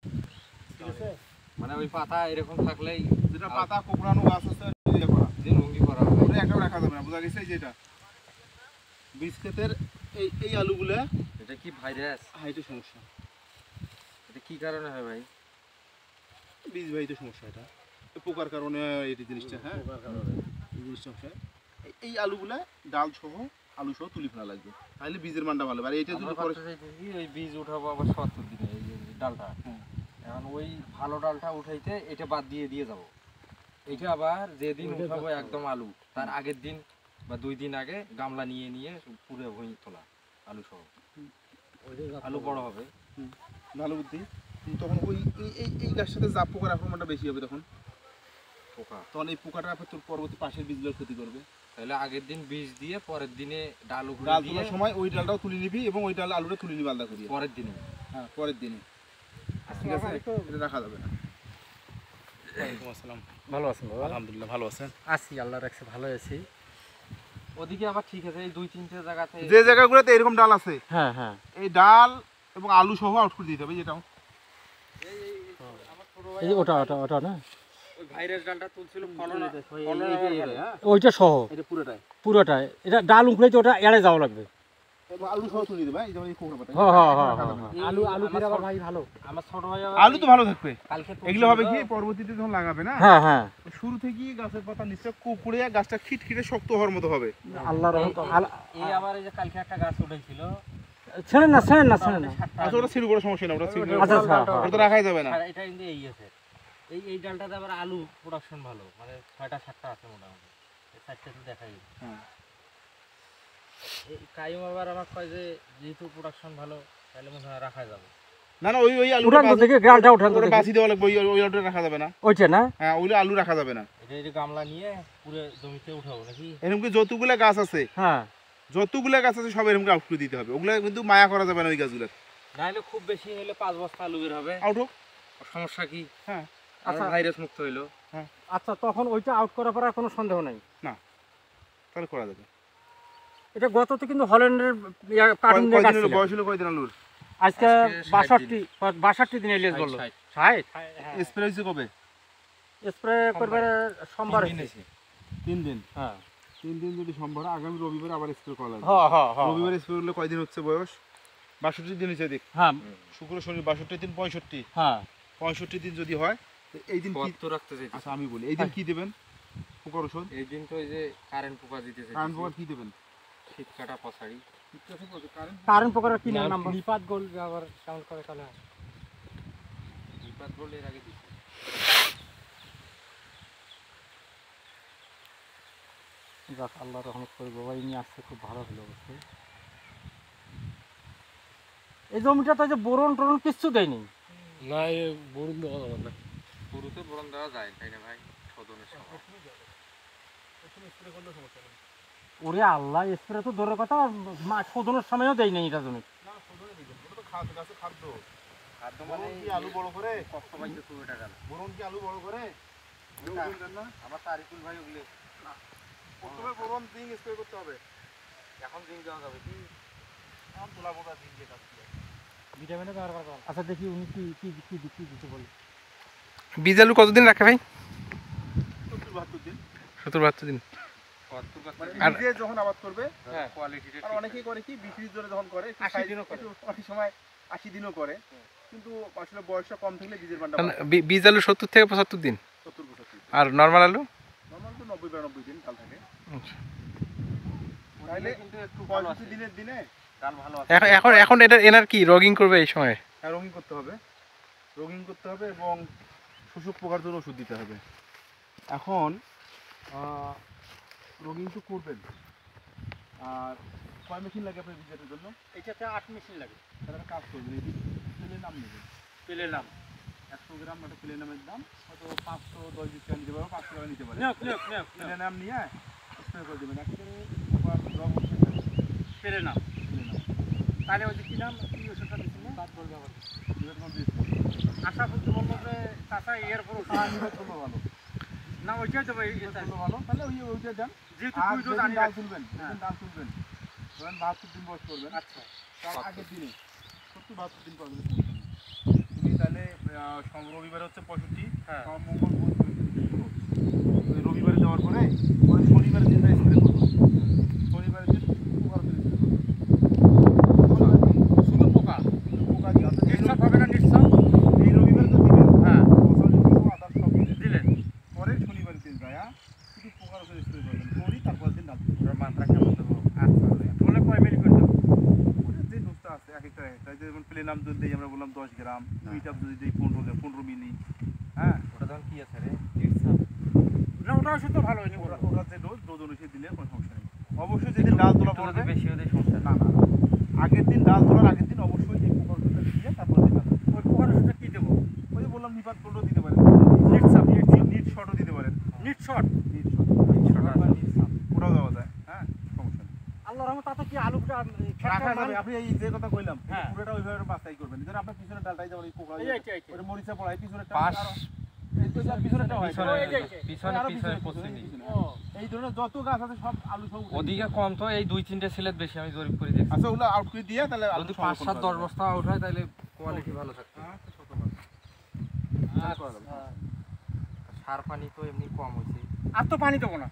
ঠিক আছে, মানে ওই পাতা এরকম থাকলেই যেটা পাতা কোকড়ানো গাছ আছে ইয়ে করা, যে লুঙ্গি করা হবে ওটা একা রাখা যাবে না, বোঝা গেছে? যেটা বীজ ক্ষেতের এই আলুগুলা, এটা কি ভাইরাস? হাইটে সমস্যা। এটা কি কারণে হয় ভাই? বীজ বাহিত সমস্যা, এটা পোকার কারণে এই জিনিসটা। হ্যাঁ, পোকার কারণে এই জিনিসটা সমস্যা। এই আলুগুলা ডাল সহ আলু সহ তুলি ফেলা লাগবে, তাহলে বীজের মানটা ভালো। আর এইটা যদি পরে ওই বীজ উঠাবো আবার ৭০ দিনে, এই যে ডালটা এখন ওই ভালো ডালটা উঠাইতে এটা বাদ দিয়ে দিয়ে যাব। এটা আবার যেদিন উঠাবো একদম আলু, তার আগের দিন বা 2 দিন আগে গামলা নিয়ে নিয়ে পুরো ভুঁই তোলা আলু সহ, আলু বড় হবে। ভালো বুদ্ধি। তখন ওই এই গাছটাতে জাপ পোকার আক্রমণটা বেশি হবে, তখন এই পোকাটা তোর পরবর্তী পাশের বীজগুলোর ক্ষতি করবে। তাহলে আগের দিন বীজ দিয়ে পরের দিনে ডাল তোলার সময় ওই ডালটাও তুলে নিবি এবং ওই ডাল আলুটা তুলে নিবি আলাদা করিয়ে পরের দিনে। হ্যাঁ, পরের দিনে। ঠিক আছে, এটা রাখা যাবে না। ওয়ালাইকুম আসসালাম। ভালো আছেন বাবা? আলহামদুলিল্লাহ, ভালো আছেন? আছি, আল্লাহ রাখছে, ভালো আছি। ওদিকে আবার ঠিক আছে, এই 2-3টে জায়গাতে যে জায়গাগুলোতে এরকম ডাল আছে, হ্যাঁ হ্যাঁ, এই ডাল এবং আলু সহ আউট করে দিতে হবে। যেটা এই যে ওটা ওটা ওটা না, ওই ভাইরাস ডালটা তুলছিল ওইটা সহ এটা পুরোটাই পুরোটাই। এটা ডাল উঠলেই তো ওটা এড়ে যাওয়া লাগবে। এবং আলু সহ তুলে দিবে। এই যেমন এই কোকড়া পাতা, হ্যাঁ হ্যাঁ হ্যাঁ, আলু আলু ফের আবার ভাই ভালো। আমার ছোট ভাই আলু তো ভালো থাকবে। কালকে এগুলো হবে কি পরবর্তীতে যখন লাগাবে না, হ্যাঁ হ্যাঁ, শুরু থেকেই গাছের পাতা নিচে কুকুড়ে গাছটা খিটখিটে শক্ত হওয়ার মতো হবে। আল্লাহর রহমত। এই আবার এই যে কালকে একটা গাছ উঠেছিল, ছেড়েন না ছেড়েন না ছেড়েন না। আচ্ছা, ওটা ছিড়ু বড় সমস্যা না, ওটা ছিড়ু আচ্ছা আচ্ছা, ওটা রাখাই যাবে না। আর এটা কিন্তু এই আছে, এই ডালটাতে আবার আলু প্রোডাকশন ভালো, মানে 6টা-7টা আছে মোটামুটি। এই 4টে তো দেখাই। হ্যাঁ, এই কাইম আবার আমার কয় যে যেহেতু প্রোডাকশন ভালো তাহলে মনে হয় রাখা যাবে। না না, ওই আলুটা উঠান তো দেখে, গ্রালটা উঠান তো ওটা দেখে। বাছি দেওয়া লাগবে, ওই আলুটা রাখা যাবে না। ওইটা না, হ্যাঁ, ওই আলু রাখা যাবে না। এটা এই যে গামলা নিয়ে পুরো জমিতে উঠাবো নাকি? এরকম কি যতগুলা গাছ আছে, হ্যাঁ যতগুলা গাছ আছে সব এরকম আউট করে দিতে হবে। ওগুলা কিন্তু মায়া করা যাবে না ওই গাছগুলো। নাহলে খুব বেশি হলে 5 বস্তা আলু বের হবে। আউট হোক। সমস্যা কি? হ্যাঁ, আচ্ছা, ভাইরাস মুক্ত হইলো। হ্যাঁ, আচ্ছা, তখন ওইটা আউট করার পর আর কোনো সন্দেহ নাই। না তাহলে করা যাবে। এটা গততে কিন্তু হল্যান্ডের কার্টুন দিয়ে কয়দিন হলো কাটছিল। বয়স হলো কয়দিন আলুর? আজকে 62 দিন এলিয়াস বললো। 60 স্প্রে হয়েছে কবে? স্প্রে করবে সোমবার। 3 দিন। হ্যাঁ 3 দিন যদি সোমবার, আগামী রবিবার আবার স্প্রে করা লাগবে। হ্যাঁ হ্যাঁ হ্যাঁ, রবিবার স্প্রে করলে কয়দিন হচ্ছে বয়স? 62 দিন হচ্ছে। দেখ, হ্যাঁ শুক্র শনি 62 দিন 65। হ্যাঁ 65 দিন যদি হয়, এই দিন কি কত রাখতে চাইছি? আচ্ছা আমি বলি, এই দিন কি দেবেন? পোকার ওষুধ। এই দিন তো এই যে কারেন্ট পোকা দিতে চাইছি। কারণ পোকা কি দেবেন? শীত কাটা পছাড়ি। কারেন্ট পোকার কি নাম? নিপাত গোল আবার কেমন করে তাহলে নিপাত বলে এর আগে দিছি। যাক, আল্লাহ রহমত করে বাবা নিয়ে আসছে, খুব ভালো হলো অবশ্যই। এই জমিটা তো যে বোরন টোরন কিচ্ছু দেয়নি না, বরুণ দেওয়া যাবে না। শুরুতে বরণ দেওয়া যায় তাই না ভাই? শোধনের সময় ওরে আল্লাহ, স্প্রে তো দূরের কথা, শোধনের সময়ও দেয় নাই এটা জমি। খাদ্য মানে কি আলু বড় করে কষ্ট পাইছে খুব এটা গেল। বরণ কি আলু বড় করে? আমার তারিকুল ভাই ওগুলো প্রথমে বরণ জিঙ্ক স্প্রে করতে হবে। এখন জিং দেওয়া যাবে কি? এখন তোলা বোটা জিঙ্ক যেটা ভিটামিনে ব্যবহার করা। আচ্ছা দেখি উনি কি কি কি কি দিতে বলে। বীজ আলু কতদিন রাখে ভাই? 70-72 দিন। 70-72 দিন। মানে নিজে যখন আবাদ করবে, হ্যাঁ, কোয়ালিটিটা আর অনেকেই করে কি বিক্রির জন্য যখন করে 80 দিনও করে। অনেক সময় 80 দিনও করে, কিন্তু আসলে বয়সটা কম থাকলে বীজের বান্ডা বীজ আলু 70 থেকে 75 দিন। 70-75। আর নর্মাল আলু নরমাল তো 90-92 দিন কাল থাকে। আচ্ছা। তাইলে কিন্তু একটু 65 দিনের দিনে ডাল ভালো আছে। এখন এখন এখন এটা এনার কি রগিং করবে এই সময়? রঙিন করতে হবে, রঙিন করতে হবে এবং শোষক পোকার জন্য ওষুধ দিতে হবে। এখন রঙিন তো করবেন। আর কয় মেশিন লাগে আপনার বীজের জন্য? এইটাতে 8 মেশিন লাগে। তাহলে একটা কাজ করবেন, এই প্লেনের নাম নেবেন। পেলে নাম 100 গ্রাম একটা প্লেন নামের দাম হয়তো 510 টাকা নিতে পারবো, 500 টাকা নিতে পারেন। প্লেন নাম নিয়ে স্প্রে করে দেবেন। একেবারে পোকার রং উঠে যাবে। পেলে নাম প্লেন নাম তাহলে ওই যে কি নাম, কি ওষুধটা দিচ্ছেন না? বাদ বলবে আবার। নিবেদন দিয়েছে। আশা করতে বলবো যে চাষা এর পর নিবেদন ভালো না, ওইটাই তো ভালো, তাহলে ওইটা দেন। যেহেতু আর তুই তো যেদিন জানি ডাল তুলবেন, যেদিন ডাল তুলবেন, ধরেন 72 দিন বয়স করবেন, আচ্ছা তার আগের দিনে 70-72 দিন করবেন। তুমি তাহলে রবিবারে হচ্ছে 65, হ্যাঁ। সোম, মঙ্গল, বুধ, বৃহস্পতি, শুক্র। ওই রবিবারে দেওয়ার পরে পরে শনিবারের দিনটা স্প্রে করবো। শনিবারের দিন পোকার ওষুধ স্প্রে করবো। শুধু পোকা শুধু পোকা দিয়ে অর্থাৎ এই নিঃশ্বাস হবে না নিঃশ্বাস এই রবিবারে তো দিবেন, হ্যাঁ মশলা সহ আদার সব দিলেন। দিলেন পরে শনিবারের দিন যায় শুধু পোকার ওষুধ স্প্রে করবেন, করি তারপরের দিন ডাল দিবেন। ওটার মাত্রা কেমন দেবো আচ্ছা বলে কয় মিলি করে দেবো ওটার যে ডোজটা আছে এক একটা যেমন প্লেনাম যদি দিই আমরা বললাম 10 গ্রাম, মিটাপ যদি দিই 15 মিলি, হ্যাঁ ওটা তখন কি আছে রে না ওটা ওষুধ তো ভালো হয়নি ওরা ওরা যে ডোজ অনুযায়ী দিলে কোনো সমস্যা নেই। অবশ্যই যেদিন ডাল তোলা একটু পড়বে যদি বেশি হলে সমস্যা না না না, আগের দিন ডাল তোলার আগের দিন অবশ্যই এই পোকার ওষুধটা দিয়ে তারপর দিন ডাল দিবেন। ওই পোকার ওষুধটা কি দেবো ওই যে বললাম নিপাত 15 দিতে পারেন, নিট শটও দিতে পারেন, নিট শট নিট শট ওটাও দেওয়া যায়, হ্যাঁ সমস্যা নেই। আল্লাহ রহমত তাতে কি আলুটা রাখা যাবে, আপনি এই যে কথা কইলাম হ্যাঁ। পুরোটা ওইভাবে বাছাই করবেন। ধরেন আপনার পিছনের ডালটাই যেমন এই পোকা এই যে, এই যে। ওটা মরিচা পড়ায় পিছনের পাশ পিছনেরটা হয় পিছনে এই যে, এই যে। পিছনে আরো পিছনে পিছনে, পশ্চিম দিকে। পিছনে। ও এই ধরনের যত গাছ আছে সব আলু সব উঠে ওদিকে দিতে হবে। কম তো এই 2-3টে সিলেট বেশি আমি জরিপ করে দেখছি আচ্ছা ওগুলো আউট করে দিয়ে তাহলে আলু যদি সংরক্ষণ 5-7-10 করা যাবে। বস্তা আউট হয় তাহলে কোয়ালিটি ভালো থাকবে হ্যাঁ, তো শতভাগ। তাহলে করা যাবে। সার পানি তো এমনি কম হয়েছে আর তো পানি দেবো না